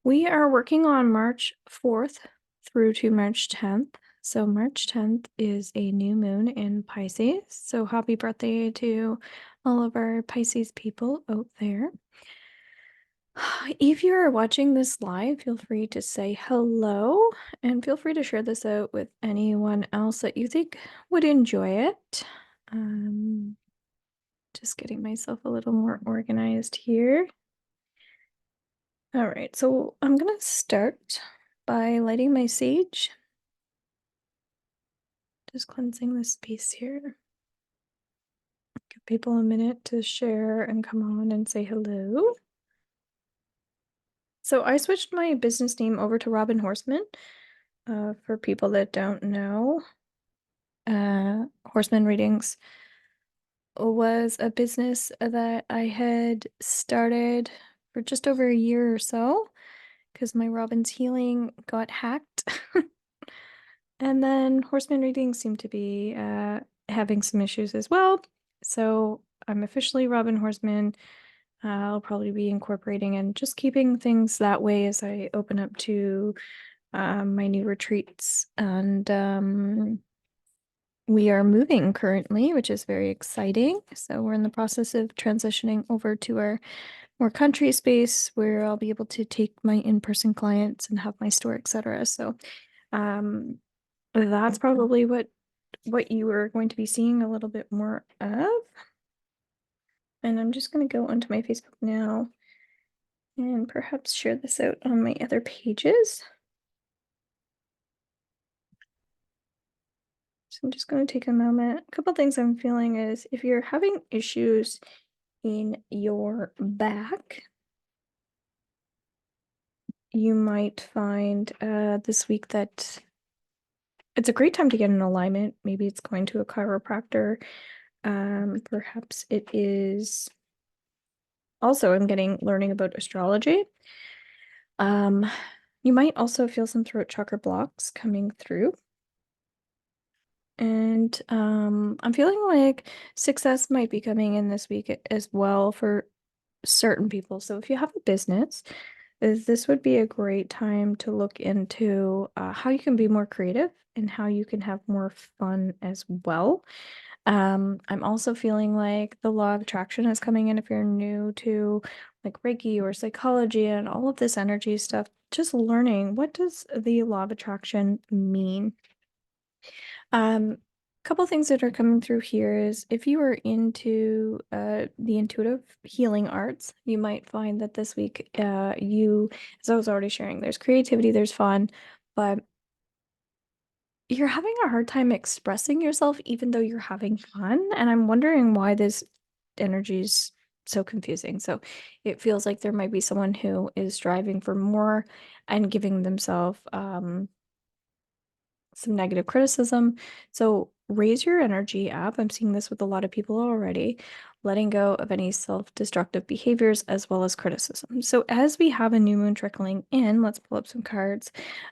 We are working on March 4th through to March 10th. So March 10th is a new moon in Pisces. So happy birthday to all of our Pisces people out there. If you're watching this live, feel free to say hello and feel free to share this out with anyone else that you think would enjoy it. Um, just getting myself a little more organized here. All right, so I'm gonna start by lighting my sage. Just cleansing the space here. Give people a minute to share and come on and say hello. So I switched my business name over to Robin Horseman. For people that don't know, Horseman Readings was a business that I had started for just over a year or so because my Robin's Healing got hacked. And then Horseman Readings seemed to be having some issues as well. So I'm officially Robin Horseman. I'll probably be incorporating and just keeping things that way as I open up to my new retreats. And we are moving currently, which is very exciting. So we're in the process of transitioning over to our more country space where I'll be able to take my in-person clients and have my store, etc. So um, that's probably what you are going to be seeing a little bit more of. And I'm just going to go onto my Facebook now and perhaps share this out on my other pages. So I'm just going to take a moment. A couple things I'm feeling is if you're having issues in your back, you might find this week that it's a great time to get an alignment. Maybe it's going to a chiropractor. Perhaps it is also I'm getting learning about astrology. Um, you might also feel some throat chakra blocks coming through. And I'm feeling like success might be coming in this week as well for certain people. So if you have a business, this would be a great time to look into how you can be more creative and how you can have more fun as well. I'm also feeling like the law of attraction is coming in if you're new to like Reiki or psychology and all of this energy stuff. Just learning what does the law of attraction mean? A couple things that are coming through here is if you are into the intuitive healing arts, you might find that this week as I was already sharing, there's creativity, there's fun, but you're having a hard time expressing yourself even though you're having fun. And I'm wondering why this energy is so confusing. So it feels like there might be someone who is striving for more and giving themselves some negative criticism. So raise your energy up. I'm seeing this with a lot of people already, letting go of any self-destructive behaviors as well as criticism. So as we have a new moon trickling in, let's pull up some cards.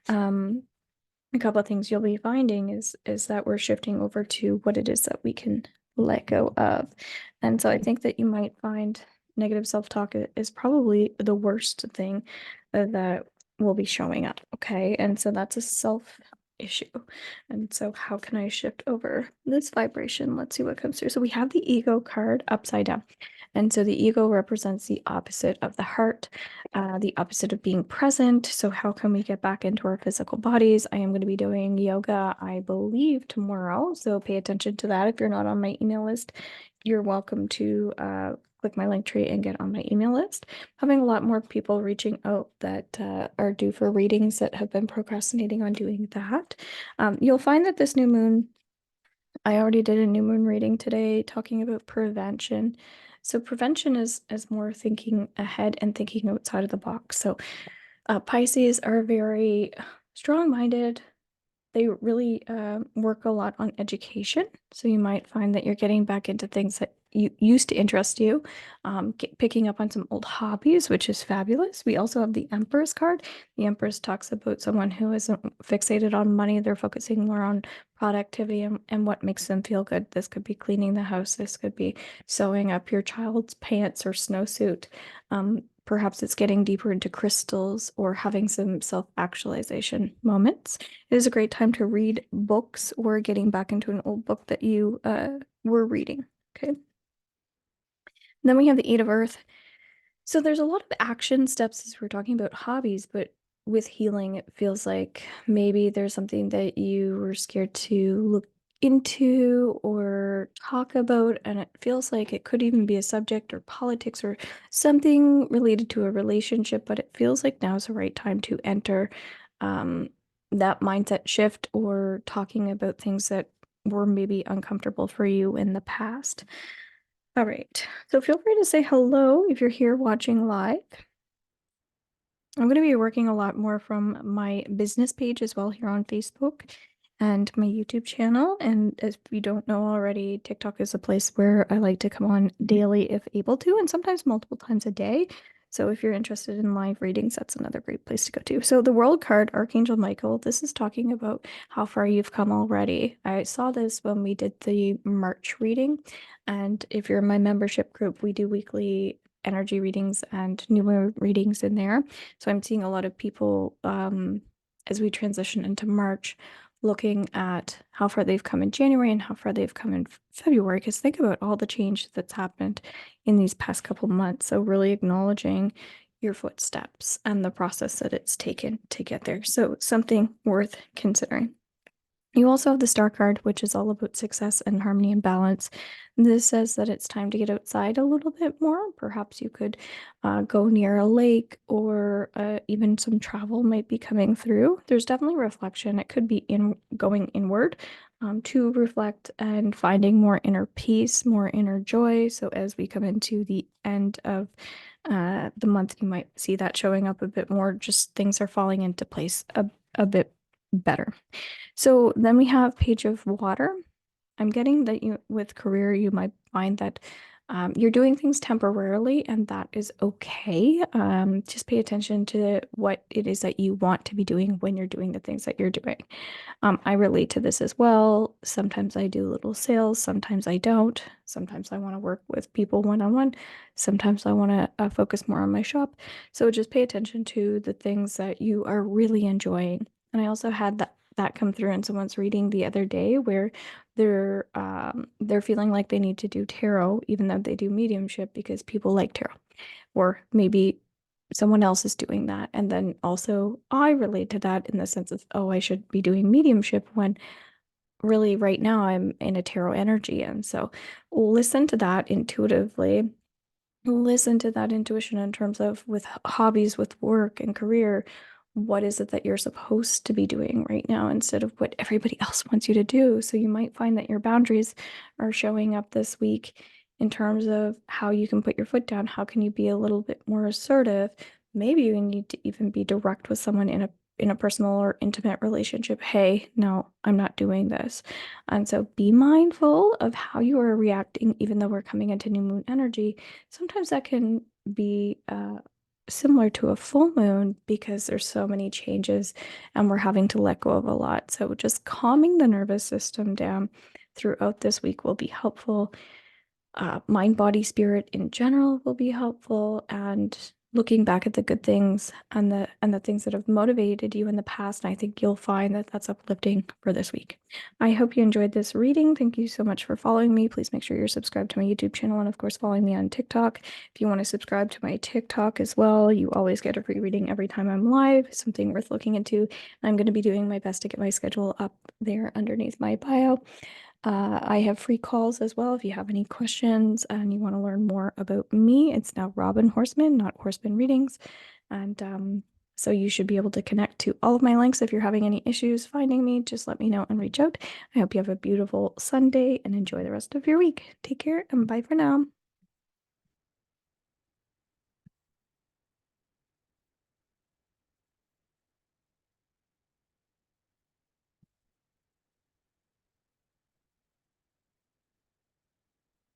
A couple of things you'll be finding is that we're shifting over to what it is that we can let go of. And so I think that you might find negative self-talk is probably the worst thing that will be showing up. Okay. And so that's a self issue. And so how can I shift over this vibration? Let's see what comes through. So we have the ego card upside down. And so the ego represents the opposite of the heart, the opposite of being present. So how can we get back into our physical bodies? I am going to be doing yoga, I believe, tomorrow. So pay attention to that. If you're not on my email list, you're welcome to click my link tree and get on my email list. Having a lot more people reaching out that are due for readings that have been procrastinating on doing that. You'll find that this new moon, I already did a new moon reading today talking about prevention. So prevention is more thinking ahead and thinking outside of the box. So Pisces are very strong-minded. They really work a lot on education. So you might find that you're getting back into things that you used to interest you, picking up on some old hobbies, which is fabulous. We also have the Empress card. The Empress talks about someone who isn't fixated on money. They're focusing more on productivity and what makes them feel good. This could be cleaning the house. This could be sewing up your child's pants or snowsuit. perhaps it's getting deeper into crystals or having some self-actualization moments. It is a great time to read books or getting back into an old book that you were reading. Okay. Then we have the Eight of Earth. So there's a lot of action steps as we're talking about hobbies, but with healing, it feels like maybe there's something that you were scared to look into or talk about, and it feels like it could even be a subject or politics or something related to a relationship, but it feels like now's the right time to enter um, that mindset shift or talking about things that were maybe uncomfortable for you in the past. All right. So feel free to say hello if you're here watching live. I'm going to be working a lot more from my business page as well here on Facebook and my YouTube channel. And if you don't know already, TikTok is a place where I like to come on daily if able to, and sometimes multiple times a day. So if you're interested in live readings, that's another great place to go to. So the World card, Archangel Michael, this is talking about how far you've come already. I saw this when we did the March reading. And if you're in my membership group, we do weekly energy readings and new moon readings in there. So I'm seeing a lot of people as we transition into March looking at how far they've come in January and how far they've come in February. Because think about all the change that's happened in these past couple months. So really acknowledging your footsteps and the process that it's taken to get there. So something worth considering. You also have the Star card, which is all about success and harmony and balance. This says that it's time to get outside a little bit more. Perhaps you could go near a lake, or even some travel might be coming through. There's definitely reflection. It could be going inward to reflect and finding more inner peace, more inner joy. So as we come into the end of the month, you might see that showing up a bit more. Just things are falling into place a bit better. So then we have Page of Water. I'm getting that you, with career, you might find that you're doing things temporarily, and that is okay. Just pay attention to what it is that you want to be doing when you're doing the things that you're doing. I relate to this as well. Sometimes I do little sales, sometimes I don't. Sometimes I want to work with people one-on-one. Sometimes I want to focus more on my shop. So just pay attention to the things that you are really enjoying. And I also had that come through in someone's reading the other day where they're feeling like they need to do tarot even though they do mediumship because people like tarot, or maybe someone else is doing that. And then also I relate to that in the sense of, oh, I should be doing mediumship when really right now I'm in a tarot energy. And so listen to that intuitively. Listen to that intuition in terms of with hobbies, with work and career. What is it that you're supposed to be doing right now instead of what everybody else wants you to do? So you might find that your boundaries are showing up this week in terms of how you can put your foot down. How can you be a little bit more assertive? Maybe you need to even be direct with someone in a personal or intimate relationship. Hey, no, I'm not doing this. And so be mindful of how you are reacting, even though we're coming into new moon energy. Sometimes that can be similar to a full moon because there's so many changes and we're having to let go of a lot. So just calming the nervous system down throughout this week will be helpful. Mind, body, spirit in general will be helpful, and looking back at the good things and the things that have motivated you in the past. And I think you'll find that that's uplifting for this week. I hope you enjoyed this reading. Thank you so much for following me. Please make sure you're subscribed to my YouTube channel and of course following me on TikTok. If you want to subscribe to my TikTok as well, you always get a free reading every time I'm live, something worth looking into. I'm going to be doing my best to get my schedule up there underneath my bio. I have free calls as well if you have any questions and you want to learn more about me. It's now Robin Horseman, not Horseman Readings. And so you should be able to connect to all of my links. If you're having any issues finding me, just let me know and reach out. I hope you have a beautiful Sunday and enjoy the rest of your week. Take care and bye for now.